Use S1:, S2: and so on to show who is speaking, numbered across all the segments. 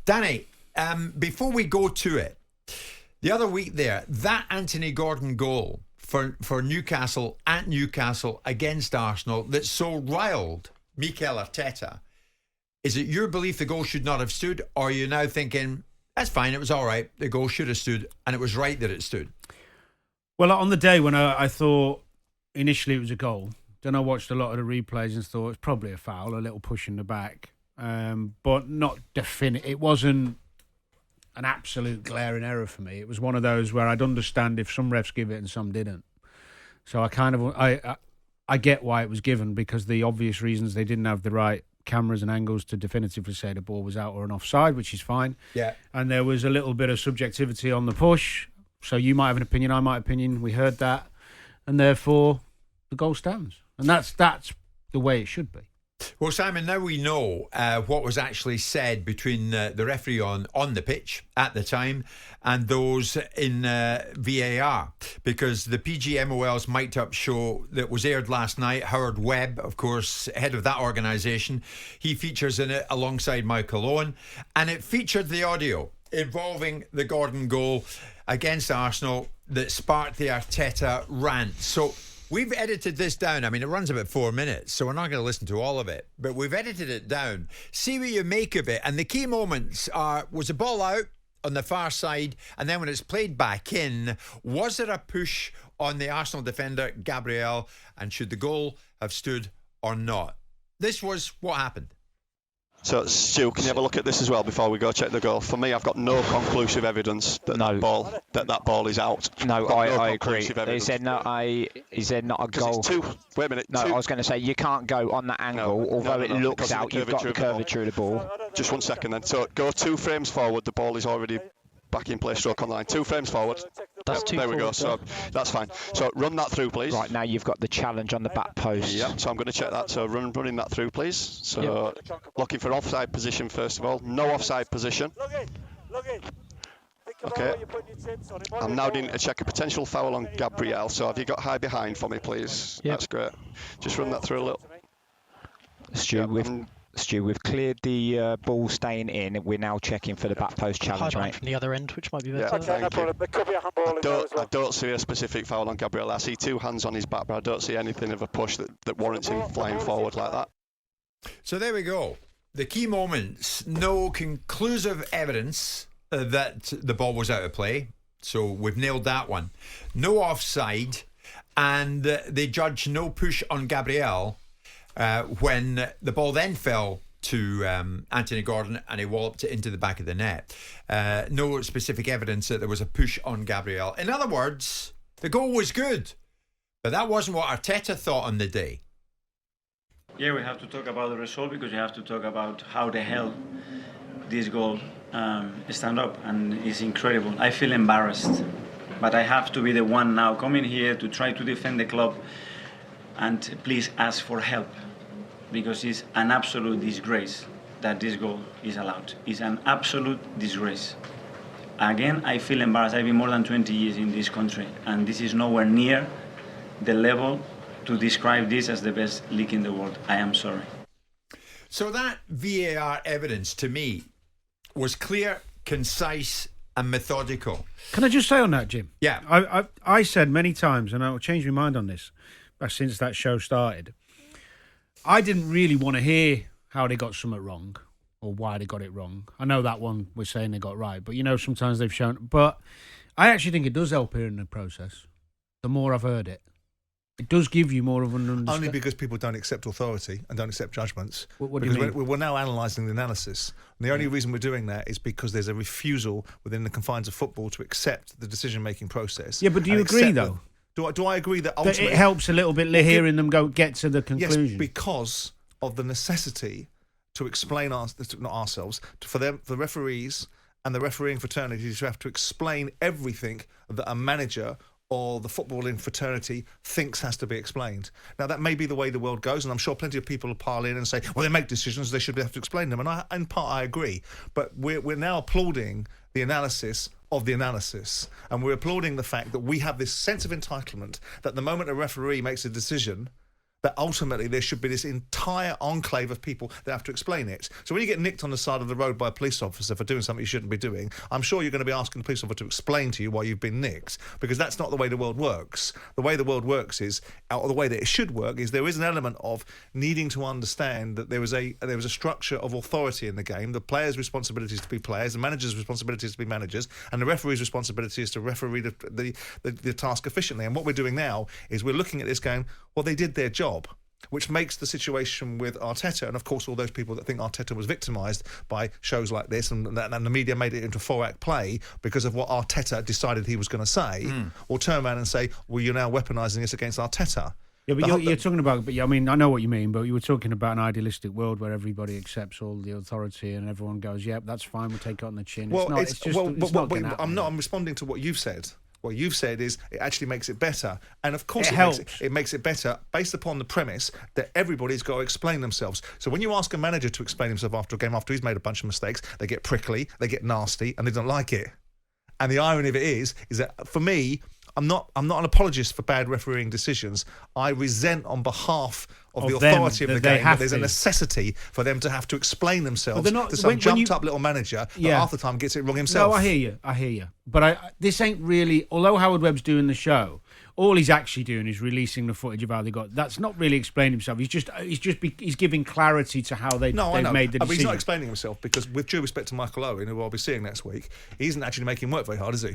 S1: Danny, before we go to it, the other week there, that Anthony Gordon goal for Newcastle at Newcastle against Arsenal that so riled Mikel Arteta, is it your belief the goal should not have stood, or are you now thinking, that's fine, it was all right, the goal should have stood, and it was right that it stood?
S2: Well, on the day when I thought initially it was a goal, then I watched a lot of the replays and thought it's probably a foul, a little push in the back, but not definitive. It wasn't an absolute glaring error for me. It was one of those where I'd understand if some refs give it and some didn't. So I get why it was given, because the obvious reasons they didn't have the right cameras and angles to definitively say the ball was out or an offside, which is fine.
S1: Yeah. And
S2: there was a little bit of subjectivity on the push. So you might have an opinion, I might have an opinion. We heard that, and therefore the goal stands, and that's the way it should be.
S1: Well, Simon, now we know what was actually said between the referee on the pitch at the time and those in VAR, because the PGMOL's mic'd up show that was aired last night, Howard Webb, of course, head of that organisation, he features in it alongside Michael Owen, and it featured the audio involving the Gordon goal against Arsenal that sparked the Arteta rant. So we've edited this down. I mean, it runs about 4 minutes, so we're not going to listen to all of it, but we've edited it down. See what you make of it. And the key moments are, was the ball out on the far side? And then when it's played back in, was there a push on the Arsenal defender, Gabriel? And should the goal have stood or not? This was what happened.
S3: So, Stu, can you have a look at this as well before we go check the goal? For me, I've got no conclusive evidence that that ball is out.
S4: No, I agree. He said not a goal.
S3: Wait a minute.
S4: No, I was going to say you can't go on that angle, although it looks out. You've got the curvature of the ball.
S3: Just 1 second then. So go 2 frames forward. The ball is already back in play, stroke on the line. 2 frames forward.
S4: That's
S3: there we go. So that's fine. So run that through, please.
S4: Right, now you've got the challenge on the back post.
S3: Yeah, so I'm going to check that. So running that through, please. So looking for offside position first of all. No offside position. Okay. I'm now going to check a potential foul on Gabriel. So have you got high behind for me, please?
S4: Yep.
S3: That's great. Just run that through a little.
S4: Stu, we've cleared the ball staying in. We're now checking for the back post challenge, mate.
S5: From the other end, which might be better.
S3: I don't see a specific foul on Gabriel. I see 2 hands on his back, but I don't see anything of a push that warrants him flying forward like that.
S1: So there we go. The key moments. No conclusive evidence that the ball was out of play. So we've nailed that one. No offside. And they judged no push on Gabriel when the ball then fell to Anthony Gordon and he walloped it into the back of the net. No specific evidence that there was a push on Gabriel. In other words, the goal was good, but that wasn't what Arteta thought on the day.
S6: Yeah, we have to talk about the result, because you have to talk about how the hell this goal stand up, and it's incredible. I feel embarrassed, but I have to be the one now coming here to try to defend the club and please ask for help, because it's an absolute disgrace that this goal is allowed. It's an absolute disgrace. Again, I feel embarrassed. I've been more than 20 years in this country, and this is nowhere near the level to describe this as the best league in the world. I am sorry.
S1: So that VAR evidence to me was clear, concise and methodical.
S2: Can I just say on that, Jim?
S1: Yeah.
S2: I said many times, and I'll change my mind on this, since that show started, I didn't really want to hear how they got something wrong or why they got it wrong. I know that one was saying they got right, but sometimes they've shown. But I actually think it does help here in the process. The more I've heard it, it does give you more of an understanding.
S7: Only because people don't accept authority and don't accept judgments.
S2: What do you mean?
S7: We're now analysing the analysis. And the only reason we're doing that is because there's a refusal within the confines of football to accept the decision-making process.
S2: Yeah, but do you agree, though?
S7: Do I agree that ultimately...
S2: That it helps a little bit hearing them get to the conclusion?
S7: Yes, because of the necessity to explain for the referees and the refereeing fraternities to have to explain everything that a manager or the footballing fraternity thinks has to be explained. Now, that may be the way the world goes, and I'm sure plenty of people will pile in and say, well, they make decisions, they should have to explain them. And in part, I agree. But we're now applauding the analysis of the analysis. And we're applauding the fact that we have this sense of entitlement that the moment a referee makes a decision, that ultimately there should be this entire enclave of people that have to explain it. So when you get nicked on the side of the road by a police officer for doing something you shouldn't be doing, I'm sure you're going to be asking the police officer to explain to you why you've been nicked, because that's not the way the world works. The way the world works is, or the way that it should work, is there is an element of needing to understand that there was a structure of authority in the game. The players' responsibility is to be players, the manager's responsibility is to be managers, and the referee's responsibility is to referee the task efficiently. And what we're doing now is we're looking at this going, well, they did their job, which makes the situation with Arteta, and of course all those people that think Arteta was victimised by shows like this, and the media made it into a 4-act play because of what Arteta decided he was going to say, will turn around and say, well, you're now weaponising this against Arteta.
S2: Yeah, but you're talking about, I mean, I know what you mean, but you were talking about an idealistic world where everybody accepts all the authority and everyone goes, yep, that's fine, we'll take it on the chin.
S7: Well,
S2: I'm
S7: responding to what you've said. What you've said is it actually makes it better. And of course
S2: it
S7: makes it better based upon the premise that everybody's got to explain themselves. So when you ask a manager to explain himself after a game, after he's made a bunch of mistakes, they get prickly, they get nasty, and they don't like it. And the irony of it is that for me, I'm not an apologist for bad refereeing decisions. I resent on behalf of the authority of the game that there's a necessity for them to have to explain themselves to some jumped-up little manager that half the time gets it wrong himself.
S2: No, I hear you. But this ain't really... Although Howard Webb's doing the show, all he's actually doing is releasing the footage of how they got... That's not really explaining himself. He's giving clarity to how they've made the decision.
S7: But he's not explaining himself because, with due respect to Michael Owen, who I'll be seeing next week, he isn't actually making work very hard, is he?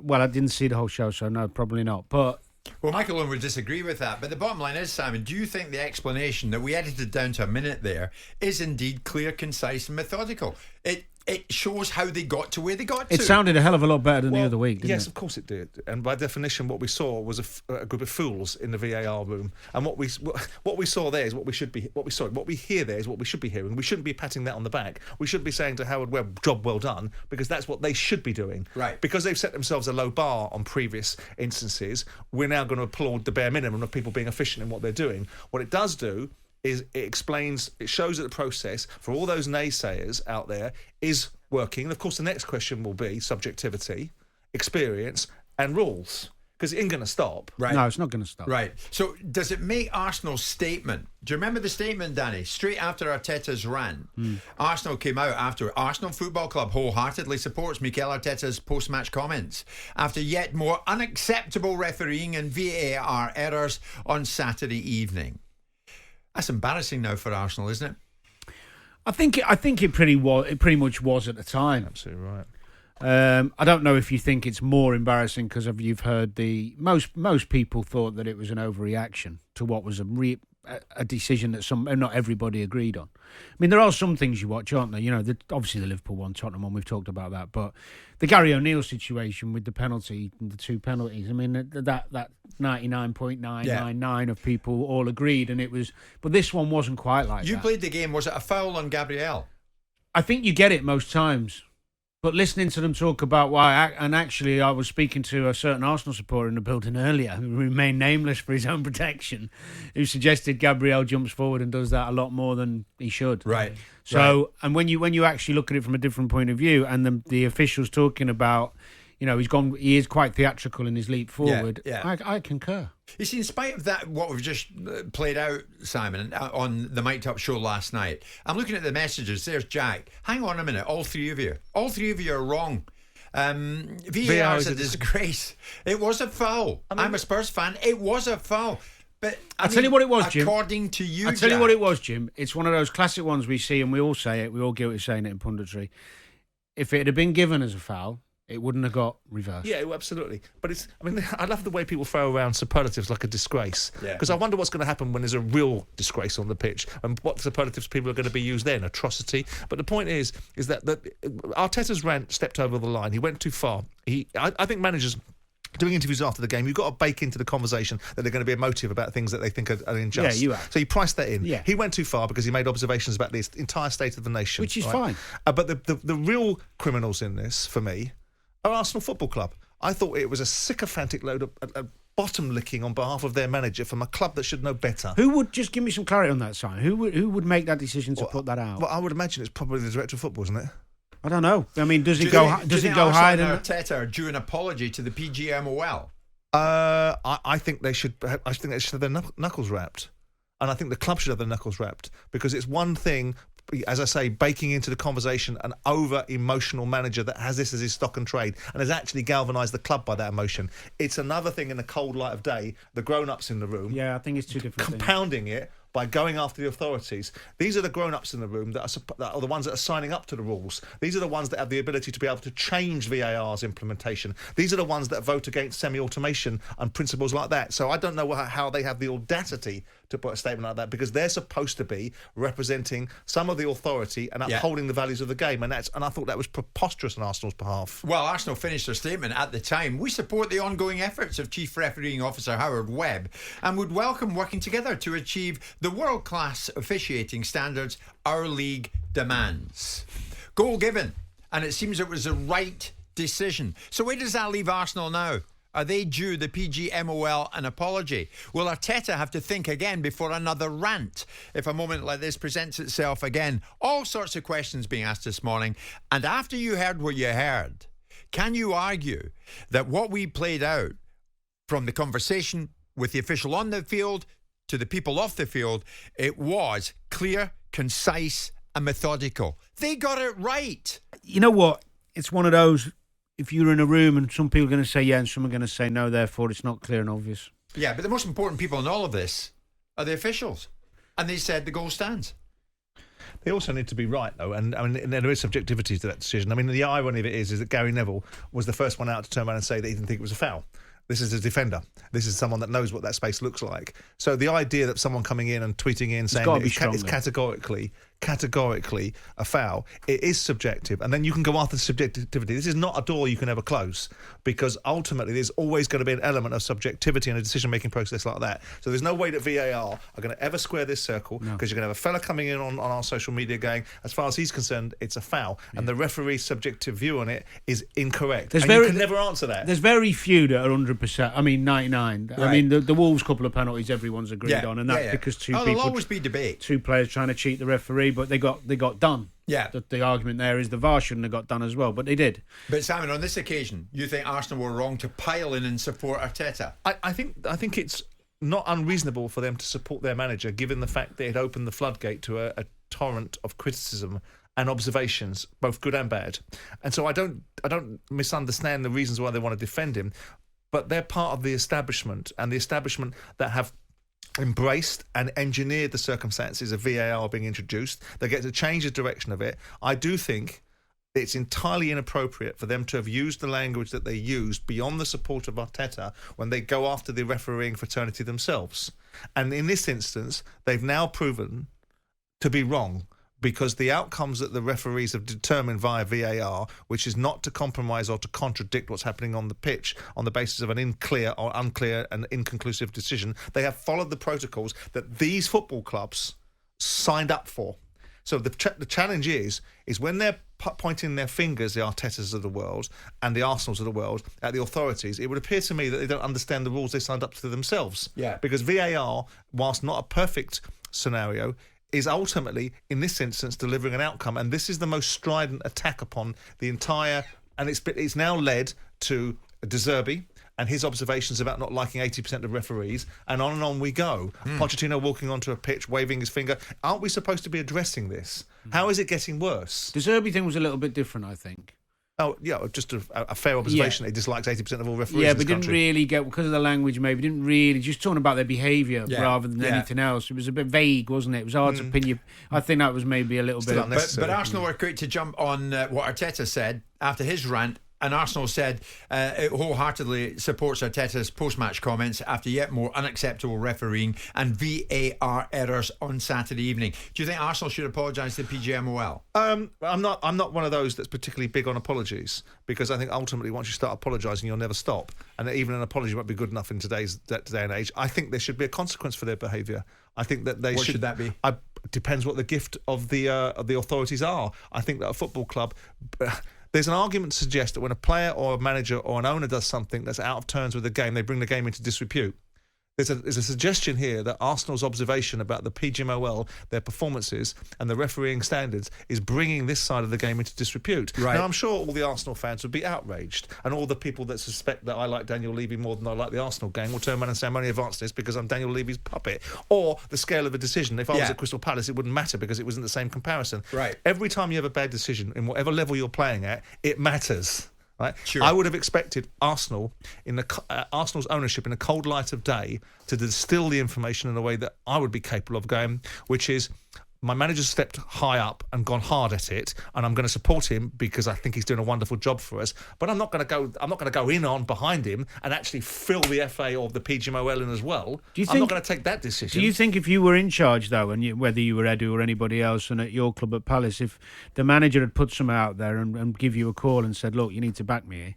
S2: Well, I didn't see the whole show, so no, probably not. But
S1: Michael Owen would disagree with that. But the bottom line is, Simon, do you think the explanation that we edited down to a minute there is indeed clear, concise, and methodical? It shows how they got to where they got to.
S2: It sounded a hell of a lot better than the other week, didn't it?
S7: Yes, of course it did. And by definition, what we saw was a group of fools in the VAR room. And what we saw there is what we hear there is what we should be hearing. We shouldn't be patting that on the back. We should be saying to Howard Webb, job well done, because that's what they should be doing.
S1: Right.
S7: Because they've set themselves a low bar on previous instances, we're now going to applaud the bare minimum of people being efficient in what they're doing. What it does do is it shows that the process for all those naysayers out there is working. And of course, the next question will be subjectivity, experience, and rules. Because it ain't going to stop.
S1: Right.
S2: No, it's not going to stop.
S1: Right. So does it make Arsenal's statement? Do you remember the statement, Danny? Straight after Arteta's rant, Arsenal came out after. Arsenal Football Club wholeheartedly supports Mikel Arteta's post-match comments after yet more unacceptable refereeing and VAR errors on Saturday evening. That's embarrassing now for Arsenal, isn't it?
S2: I think it pretty much was at the time.
S7: Absolutely right.
S2: I don't know if you think it's more embarrassing because you've heard most people thought that it was an overreaction to what was a decision that not everybody agreed on. I mean, there are some things you watch, aren't there? You know, obviously the Liverpool one, Tottenham one, we've talked about that, but the Gary O'Neill situation with the penalty, the 2 penalties, I mean, that 99.999 of people all agreed, and it was, but this one wasn't quite like that.
S1: You played the game, was it a foul on Gabriel?
S2: I think you get it most times. But listening to them talk about why, and actually I was speaking to a certain Arsenal supporter in the building earlier who remained nameless for his own protection, who suggested Gabriel jumps forward and does that a lot more than he should.
S1: Right.
S2: So, and when you actually look at it from a different point of view, and the officials talking about, you know, he is quite theatrical in his leap forward.
S1: Yeah.
S2: I concur.
S1: You see, in spite of that, what we've just played out, Simon, on the Mic'd Up show last night, I'm looking at the messages. There's Jack. Hang on a minute. All three of you are wrong. VAR is a disgrace. It was a foul. I'm a Spurs fan. It was a foul. But
S2: I'll tell you what it was, Jim.
S1: According to you,
S2: I'll tell you what it was, Jim. It's one of those classic ones we see, and we all say it. We're all guilty of saying it in punditry. If it had been given as a foul, it wouldn't have got reversed.
S7: Yeah, absolutely. But I love the way people throw around superlatives like a disgrace. Because I wonder what's going to happen when there's a real disgrace on the pitch and what superlatives people are going to be used then. Atrocity. But the point is that Arteta's rant stepped over the line. He went too far. I think managers doing interviews after the game, you've got to bake into the conversation that they're going to be emotive about things that they think are unjust.
S2: Yeah, you have.
S7: So you price that in.
S2: Yeah.
S7: He went too far because he made observations about the entire state of the nation.
S2: Which is fine.
S7: But the real criminals in this, for me, are Arsenal Football Club. I thought it was a sycophantic load of bottom licking on behalf of their manager from a club that should know better.
S2: Who would, just give me some clarity on that, Simon? Who would make that decision to put that out?
S7: Well, I would imagine it's probably the director of football, isn't it?
S2: I don't know. I mean, does it go higher than
S1: Arteta due an apology to the PGMOL?
S7: I think they should. I think they should have their knuckles wrapped, and I think the club should have their knuckles wrapped, because it's one thing, as I say, baking into the conversation an over-emotional manager that has this as his stock and trade and has actually galvanised the club by that emotion. It's another thing in the cold light of day, the grown-ups in the room.
S2: Yeah, I think it's two different
S7: compounding it by going after the authorities. These are the grown-ups in the room that are the ones that are signing up to the rules. These are the ones that have the ability to be able to change VAR's implementation. These are the ones that vote against semi-automation and principles like that. So I don't know how they have the audacity to put a statement like that, because they're supposed to be representing some of the authority and upholding the values of the game, and I thought that was preposterous on Arsenal's behalf.
S1: Well, Arsenal finished their statement at the time. We support the ongoing efforts of Chief Refereeing Officer Howard Webb and would welcome working together to achieve the world-class officiating standards our league demands. Goal given, and it seems it was the right decision. So where does that leave Arsenal now? Are they due the PGMOL an apology? Will Arteta have to think again before another rant if a moment like this presents itself again? All sorts of questions being asked this morning. And after you heard what you heard, can you argue that what we played out from the conversation with the official on the field to the people off the field, it was clear, concise and methodical? They got it right.
S2: You know what? It's one of those, if you're in a room and some people are going to say yeah and some are going to say no, therefore it's not clear and obvious.
S1: Yeah, but the most important people in all of this are the officials. And they said the goal stands.
S7: They also need to be right, though, and I mean, there is subjectivity to that decision. I mean, the irony of it is that Gary Neville was the first one out to turn around and say that he didn't think it was a foul. This is a defender. This is someone that knows what that space looks like. So the idea that someone coming in and tweeting in saying that it's categorically a foul, it is subjective. And then you can go after the subjectivity. This is not a door you can ever close, because ultimately there's always going to be an element of subjectivity in a decision-making process like that. So there's no way that VAR are going to ever square this circle, because you're going to have a fella coming in on our social media going, as far as he's concerned, it's a foul. Yeah. And the referee's subjective view on it is incorrect. You can never answer that.
S2: There's very few that are 100%. I mean, 99. Right. I mean, the Wolves couple of penalties everyone's agreed on, and that's because
S1: there'll always be debate.
S2: Two players trying to cheat the referee, but they got done.
S1: Yeah.
S2: The argument there is the VAR shouldn't have got done as well, but they did.
S1: But Simon, on this occasion, you think Arsenal were wrong to pile in and support Arteta?
S7: I think it's not unreasonable for them to support their manager, given the fact that it opened the floodgate to a torrent of criticism and observations, both good and bad. And so I don't misunderstand the reasons why they want to defend him, but they're part of the establishment, and the establishment that have embraced and engineered the circumstances of VAR being introduced. They get to change the direction of it. I do think it's entirely inappropriate for them to have used the language that they used beyond the support of Arteta when they go after the refereeing fraternity themselves. And in this instance, they've now proven to be wrong, because the outcomes that the referees have determined via VAR, which is not to compromise or to contradict what's happening on the pitch on the basis of an unclear and inconclusive decision, they have followed the protocols that these football clubs signed up for. So the challenge is when they're pointing their fingers, the Artetas of the world and the Arsenals of the world, at the authorities, it would appear to me that they don't understand the rules they signed up to themselves.
S1: Yeah.
S7: Because VAR, whilst not a perfect scenario, is ultimately, in this instance, delivering an outcome. And this is the most strident attack upon the entire... And it's now led to De Zerbi and his observations about not liking 80% of referees, and on we go. Pochettino walking onto a pitch, waving his finger. Aren't we supposed to be addressing this? How is it getting worse?
S2: The Zerbi thing was a little bit different, I think.
S7: Oh, yeah, just a fair observation. Yeah. He dislikes 80% of all referees
S2: Yeah,
S7: in this
S2: but didn't really get, because of the language maybe, didn't really, just talking about their behaviour rather than anything else. It was a bit vague, wasn't it? It was hard to pin you. I think that was maybe a little bit
S1: unnecessary. But Arsenal were quick to jump on what Arteta said after his rant. And Arsenal said it wholeheartedly supports Arteta's post-match comments after yet more unacceptable refereeing and VAR errors on Saturday evening. Do you think Arsenal should apologise to the PGMOL?
S7: I'm not one of those that's particularly big on apologies, because I think ultimately once you start apologising, you'll never stop. And even an apology won't be good enough in today's day and age. I think there should be a consequence for their behaviour. I think that they
S1: What should that be?
S7: Depends what the gift of the authorities are. I think that a football club... There's an argument to suggest that when a player or a manager or an owner does something that's out of turns with the game, they bring the game into disrepute. there's a suggestion here that Arsenal's observation about the PGMOL, their performances and the refereeing standards is bringing this side of the game into disrepute.
S1: Right.
S7: Now, I'm sure all the Arsenal fans would be outraged, and all the people that suspect that I like Daniel Levy more than I like the Arsenal gang will turn around and say I'm only advanced this because I'm Daniel Levy's puppet. Or the scale of a decision. If I was at Crystal Palace, it wouldn't matter because it wasn't the same comparison.
S1: Right.
S7: Every time you have a bad decision, in whatever level you're playing at, it matters. Right?
S1: Sure.
S7: I would have expected Arsenal's ownership in a cold light of day to distill the information in a way that I would be capable of going, which is my manager stepped high up and gone hard at it, and I'm going to support him because I think he's doing a wonderful job for us. But I'm not going to go in on behind him and actually fill the FA or the PGMOL in as well. I'm not going to take that decision.
S2: Do you think if you were in charge though, and whether you were Edu or anybody else, and at your club at Palace, if the manager had put some out there and give you a call and said, "Look, you need to back me here,"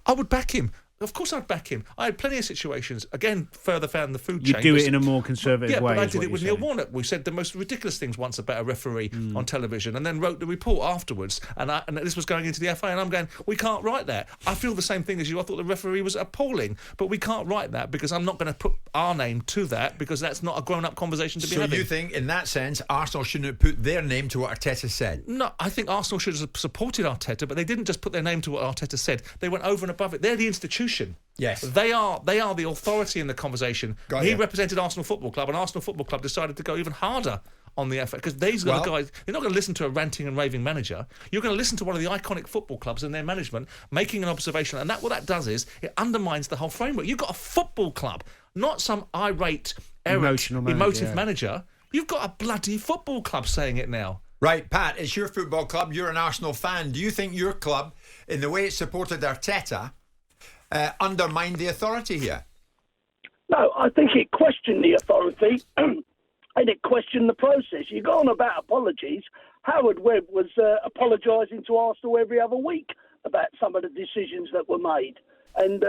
S7: I would back him. Of course I'd back him. I had plenty of situations, again, further down the food chain.
S2: You'd do it in a more conservative way.
S7: Yeah, but I did it with Neil Warnock. We said the most ridiculous things once about a referee on television and then wrote the report afterwards. And this was going into the FA, and I'm going, we can't write that. I feel the same thing as you. I thought the referee was appalling, but we can't write that because I'm not going to put our name to that because that's not a grown-up conversation to be having.
S1: So you think, in that sense, Arsenal shouldn't have put their name to what Arteta said?
S7: No, I think Arsenal should have supported Arteta, but they didn't just put their name to what Arteta said. They went over and above it. They're the institution.
S1: Yes.
S7: They are the authority in the conversation. He
S1: you.
S7: represented Arsenal Football Club, and Arsenal Football Club decided to go even harder on the FA because these are the guys. You're not going to listen to a ranting and raving manager. You're going to listen to one of the iconic football clubs and their management making an observation, and what that does is it undermines the whole framework. You've got a football club, not some irate, emotive manager. You've got a bloody football club saying it now.
S1: Right, Pat, it's your football club. You're an Arsenal fan. Do you think your club, in the way it supported Arteta, undermined the authority here?
S5: No, I think it questioned the authority and it questioned the process. You go on about apologies. Howard Webb was apologising to Arsenal every other week about some of the decisions that were made. And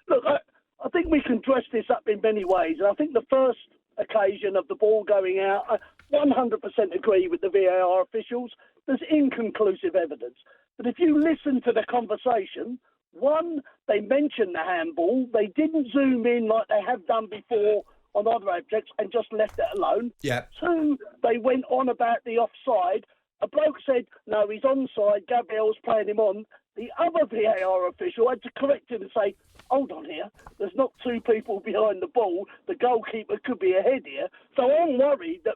S5: look, I think we can dress this up in many ways. And I think the first occasion of the ball going out, I 100% agree with the VAR officials. There's inconclusive evidence. But if you listen to the conversation, one, they mentioned the handball. They didn't zoom in like they have done before on other objects and just left it alone.
S1: Yeah.
S5: Two, they went on about the offside. A bloke said, no, he's onside. Gabriel's playing him on. The other VAR official had to correct him and say, hold on here. There's not two people behind the ball. The goalkeeper could be ahead here. So I'm worried that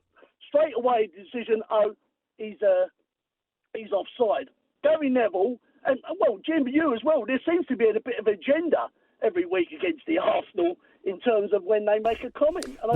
S5: straight away the decision, he's offside. Gary Neville, and, well, Jim, you as well, there seems to be a bit of agenda every week against the Arsenal in terms of when they make a comment. And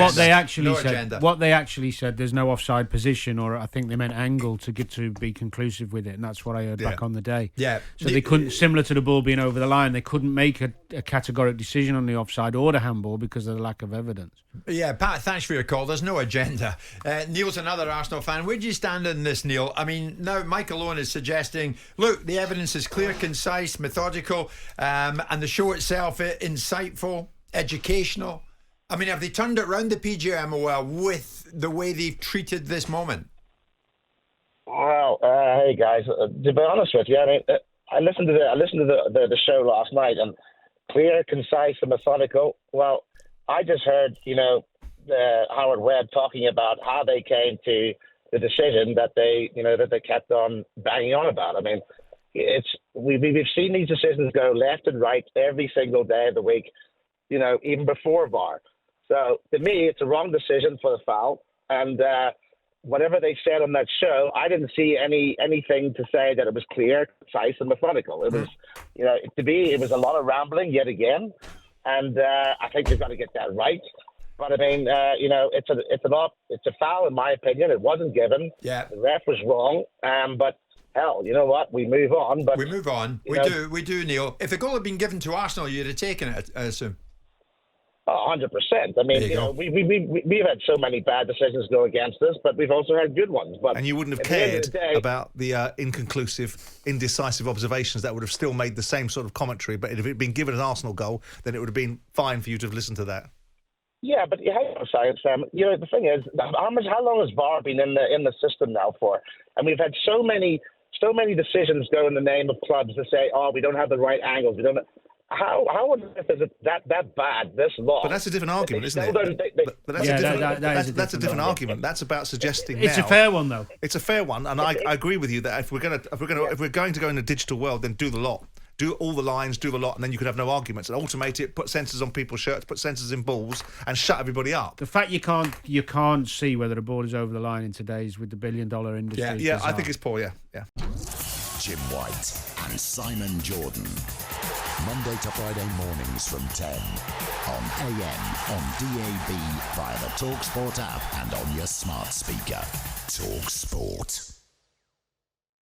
S2: What they actually said, there's no offside position, or I think they meant angle to get to be conclusive with it, and that's what I heard back on the day.
S1: Yeah.
S2: So they couldn't, similar to the ball being over the line, they couldn't make a categoric decision on the offside or the handball because of the lack of evidence.
S1: Yeah, Pat, thanks for your call. There's no agenda. Neil's another Arsenal fan. Where do you stand on this, Neil? I mean, now Michael Owen is suggesting, look, the evidence is clear, concise, methodical, and the show itself insightful, educational. I mean, have they turned it round, the PGMOL, with the way they've treated this moment?
S8: Well, hey guys, to be honest with you, I mean, I listened to the show last night, and clear, concise, and methodical. Well, I just heard, Howard Webb talking about how they came to the decision that they kept on banging on about. I mean, we've seen these decisions go left and right every single day of the week, even before VAR. So to me, it's a wrong decision for the foul. And whatever they said on that show, I didn't see anything to say that it was clear, concise, and methodical. It was, to me, it was a lot of rambling yet again. And I think they've got to get that right. But I mean, it's a foul in my opinion. It wasn't given.
S1: Yeah.
S8: The ref was wrong. But hell, you know what? We move on. But
S1: we move on. We do, Neil. If the goal had been given to Arsenal, you'd have taken it, I assume.
S8: 100%. I mean, we've had so many bad decisions go against us, but we've also had good ones.
S7: And you wouldn't have cared about the inconclusive, indecisive observations that would have still made the same sort of commentary. But if it had been given an Arsenal goal, then it would have been fine for you to have listened to that.
S8: Yeah, but hang on a second, Sam. The thing is, how long has VAR been in the system now for? And we've had so many decisions go in the name of clubs to say, we don't have the right angles. how on earth is it that bad this long?
S7: But that's a different argument, isn't it? But that's a different argument. That's about suggesting
S2: It's
S7: now,
S2: a fair one, though.
S7: It's a fair one, and I agree with you that if we're going to go in a digital world, then do the lot. Do all the lines, do the lot, and then you could have no arguments. And automate it, put sensors on people's shirts, put sensors in balls, and shut everybody up.
S2: The fact you can't see whether a ball is over the line in today's with the billion-dollar industry.
S7: Yeah, I think it's poor. Yeah.
S9: Jim White and Simon Jordan. Monday to Friday mornings from 10 on AM, on DAB, via the talkSPORT app, and on your smart speaker. talkSPORT.